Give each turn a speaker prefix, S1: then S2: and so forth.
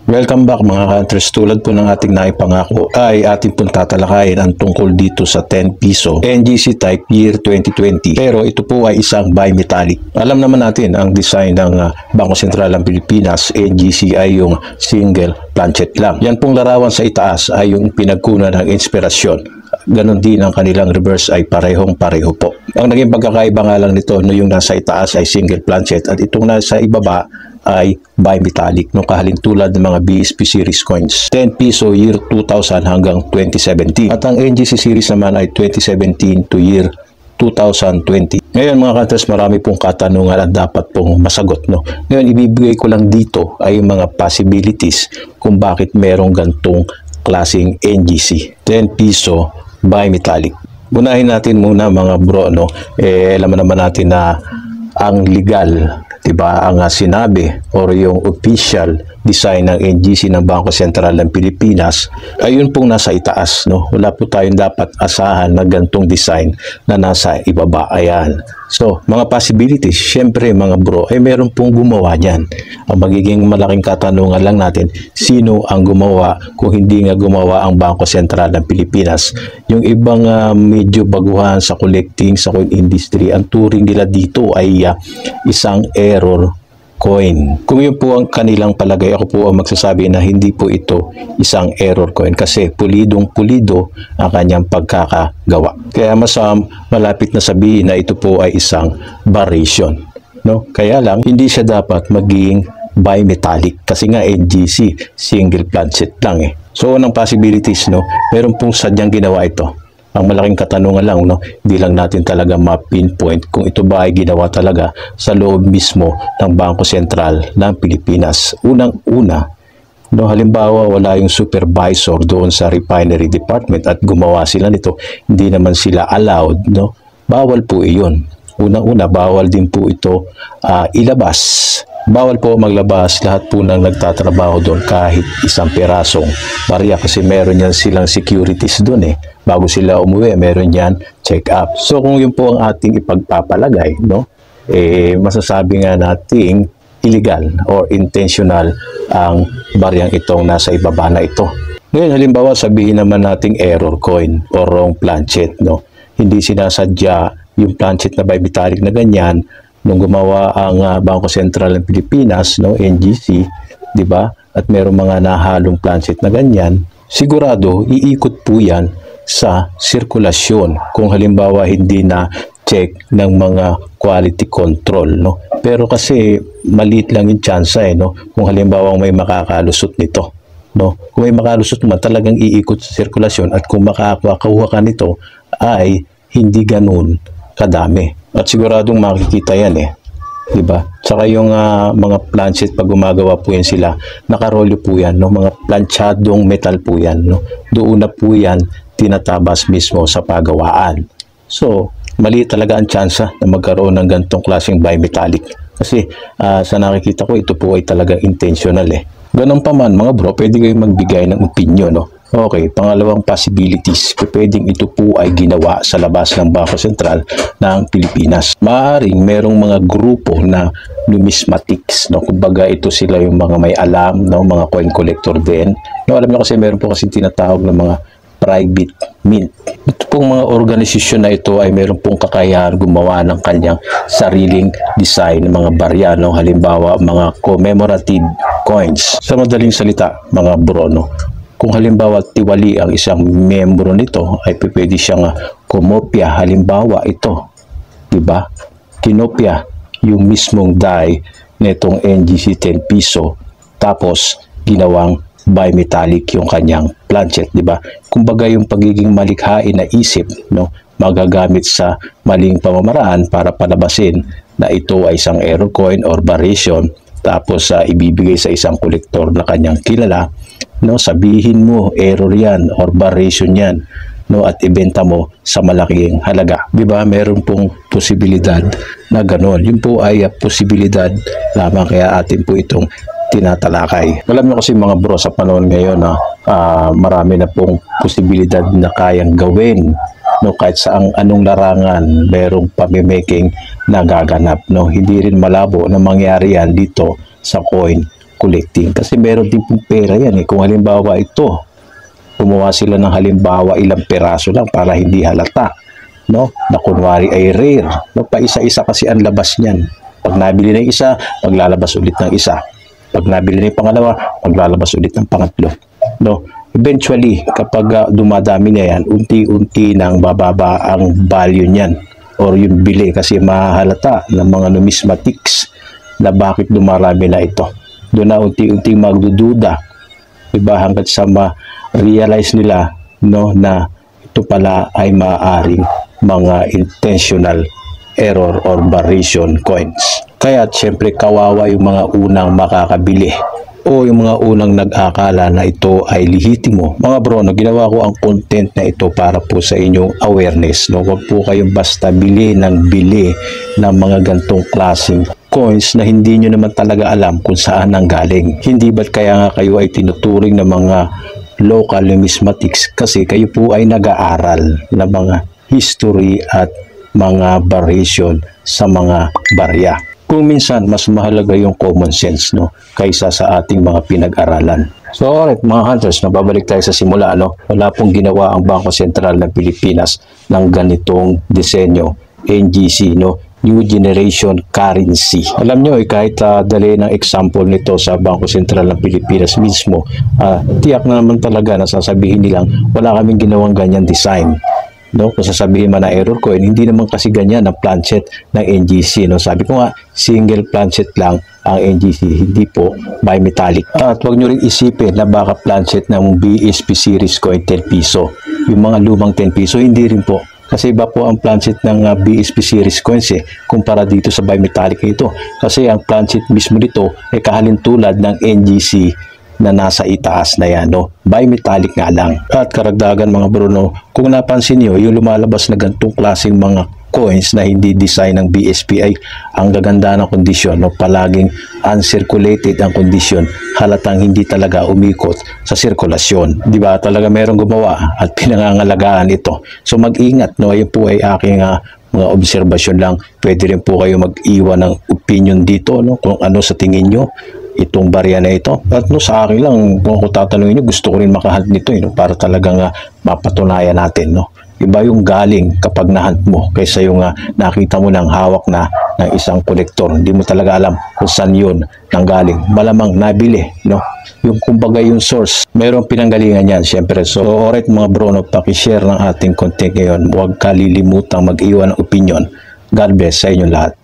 S1: Welcome back mga ka-hunters. Tulad po ng ating naipangako ay ating pong tatalakayin ang tungkol dito sa 10 piso NGC type year 2020. Pero ito po ay isang bimetallic. Alam naman natin ang design ng Bangko Sentral ng Pilipinas, NGC ay yung single planchet lang. Yan pong larawan sa itaas ay yung pinagkunan ng inspirasyon. Ganon din ang kanilang reverse ay parehong-pareho po. Ang naging pagkakaiba nga lang nito no, yung nasa itaas ay single planchet at itong nasa ibaba ay bimetallic no, kahalintulad ng mga BSP series coins. 10 piso year 2000 hanggang 2017. At ang NGC series naman ay 2017 to year 2020. Ngayon mga ka-hunters, marami pong katanungan at dapat pong masagot. No? Ngayon, ibibigay ko lang dito ay mga possibilities kung bakit merong gantong klaseng NGC. 10 piso bimetallic. Unahin natin muna mga bro, no? Alam naman natin na ang legal, diba, ang sinabi or yung official design ng NGC ng Bangko Sentral ng Pilipinas ay yun pong nasa itaas, no? Wala po tayong dapat asahan na gantong design na nasa ibaba. Ayan. So, mga possibilities, syempre mga bro, ay meron pong gumawa niyan. Ang magiging malaking katanungan lang natin, sino ang gumawa kung hindi nga gumawa ang Bangko Sentral ng Pilipinas? Yung ibang medyo baguhan sa collecting, sa coin industry, ang turing nila dito ay isang error coin. Kung yun po ang kanilang palagay, ako po ang magsasabi na hindi po ito isang error coin kasi pulidong-pulido ang kanyang pagkakagawa. Kaya mas malapit na sabihin na ito po ay isang variation. No? Kaya lang, hindi siya dapat maging bimetallic kasi nga NGC, single planchet lang eh. So, unang possibilities, no? Meron pong sadyang ginawa ito. Ang malaking katanungan lang, no, hindi lang natin talaga ma-pinpoint kung ito ba ay ginawa talaga sa loob mismo ng Bangko Sentral ng Pilipinas. Unang-una, no, halimbawa wala yung supervisor doon sa refinery department at gumawa sila nito, hindi naman sila allowed, no? Bawal po iyon. Unang-una, bawal din po ito ilabas. Bawal po maglabas lahat po ng nagtatrabaho doon kahit isang perasong barya kasi meron yan silang securities doon eh. Bago sila umuwi, meron yan check-up. So kung yun po ang ating ipagpapalagay, no, masasabi nga nating illegal or intentional ang baryang itong nasa ibaba na ito. Ngayon halimbawa sabihin naman nating error coin or wrong planchet, no. Hindi sinasadya yung planchet na bimetallic na ganyan nung gumawa ang Bangko Sentral ng Pilipinas, no, NGC, di ba? At merong mga nahalong planchet na ganyan, sigurado iikot po yan sa sirkulasyon kung halimbawa hindi na check ng mga quality control, no? Pero kasi maliit lang yung chance no, kung halimbawa may makakalusot nito, no? Kung may makalusot man, talagang iikot sa sirkulasyon at kung makakakuha ka nito ay hindi ganun kadami. At siguradong makikita yan eh. Diba? Tsaka yung mga planchet pag gumagawa po yan sila, nakarolyo po yan, no? Mga planchadong metal po yan, no? Doon na po yan tinatabas mismo sa pagawaan. So, mali talaga ang tsansa na magkaroon ng gantong klaseng bimetallic. Kasi sa nakikita ko, ito po ay talagang intentional eh. Ganun pa man mga bro, pwede kayong magbigay ng opinion, no? Okay, pangalawang possibilities, pwedeng ito po ay ginawa sa labas ng Bangko Sentral ng Pilipinas. Maaaring merong mga grupo na numismatics, no? Kumbaga ito sila yung mga may alam, no? Mga coin collector din. No, alam niyo kasi meron po kasi tinatawag ng mga private mint. Ito pong mga organisasyon na ito ay meron pong kakayahan gumawa ng kanyang sariling design, mga barya, no? Halimbawa, mga commemorative coins. Sa madaling salita, mga bro, no? Kung halimbawa tiwali ang isang membro nito, ay pwede siyang kumopya. Halimbawa ito, diba? Kinopya yung mismong die nitong NGC 10 piso, tapos ginawang bimetallic yung kanyang planchet, diba? Kumbaga yung pagiging malikhain na isip, no, magagamit sa maling pamamaraan para palabasin na ito ay isang error coin or variation, tapos ibibigay sa isang kolektor na kanyang kilala, no, sabihin mo error yan or variation yan, no, at ibenta mo sa malaking halaga. Diba? Meron pong posibilidad na gano'n. Yun po ay posibilidad lamang, kaya atin po itong tinatalakay. Alam niyo kasi mga bro, sa panahon ngayon na marami na pong posibilidad na kayang gawin, no, kahit sa anong larangan merong pamimiking nagaganap, no. Hindi rin malabo na mangyari yan dito sa coin collecting. Kasi meron din pong pera yan eh. Kung halimbawa ito, gumawa sila ng halimbawa ilang peraso lang para hindi halata, no? Na kunwari ay rare, no? Pa isa-isa kasi ang labas niyan. Pag nabili ng isa, maglalabas ulit ng isa. Pag nabili ng pangalawa, maglalabas ulit ng pangatlo, no? Eventually, kapag dumadami na yan, unti-unti nang bababa ang value niyan or yung bili kasi mahalata ng mga numismatics na bakit dumarami na ito. Doon na unti-unti magdududa, diba, hanggat sa ma-realize nila, no, na ito pala ay maaaring mga intentional error or variation coins. Kaya syempre kawawa yung mga unang makakabili o yung mga unang nag-akala na ito ay lehitimo. Mga bro, no, ginawa ko ang content na ito para po sa inyong awareness. No? Huwag po kayong basta bili ng mga gantong klaseng coins na hindi nyo naman talaga alam kung saan ang galing. Hindi ba't kaya nga kayo ay tinuturing ng mga local numismatics kasi kayo po ay nag-aaral ng mga history at mga variation sa mga barya. Kung minsan, mas mahalaga yung common sense, no, kaysa sa ating mga pinag-aralan. So, alright, mga hunters, no, babalik tayo sa simula, no? Wala pong ginawa ang Bangko Sentral ng Pilipinas ng ganitong disenyo, NGC, no? New Generation Currency. Alam nyo, kahit dali ng example nito sa Bangko Sentral ng Pilipinas mismo, tiyak na naman talaga na sasabihin nilang wala kaming ginawang ganyan design. No, kung sasabihin man na error coin, hindi naman kasi ganyan ang planchet ng NGC. No? Sabi ko nga, single planchet lang ang NGC, hindi po bimetallic. At huwag nyo rin isipin na baka planchet ng BSP series coin 10 piso. Yung mga lumang 10 piso, hindi rin po. Kasi iba po ang planchet ng BSP series coins kumpara dito sa bimetallic nito. Kasi ang planchet mismo dito ay kahalintulad ng NGC na nasa itaas na yan, no? Bimetallic nga lang. At karagdagan mga Bruno, kung napansin nyo, yung lumalabas na gantong klaseng mga coins na hindi design ng BSP ay ang gaganda ng kondisyon, no? Palaging uncirculated ang kondisyon, halatang hindi talaga umikot sa sirkulasyon. Di ba? Talaga merong gumawa at pinangangalagaan ito. So mag-ingat, no? Yun po ay aking mga obserbasyon lang. Pwede rin po kayo mag-iwan ng opinion dito, no? Kung ano sa tingin nyo itong barya na ito. At no, sa akin lang, kung ako tatanungin nyo, gusto ko rin makahunt nito, no? Para talagang mapatunayan natin, no? Iba yung galing kapag nahunt mo kaysa yung nakita mo ng hawak na ng isang kolektor. Hindi mo talaga alam kung saan yun nanggaling. Malamang nabili, no? Yung kumbaga yung source, mayroong pinanggalingan yan, syempre. So, alright mga bro, no, pakishare ng ating content ngayon. Huwag kalilimutang mag-iwan ng opinion. God bless sa inyong lahat.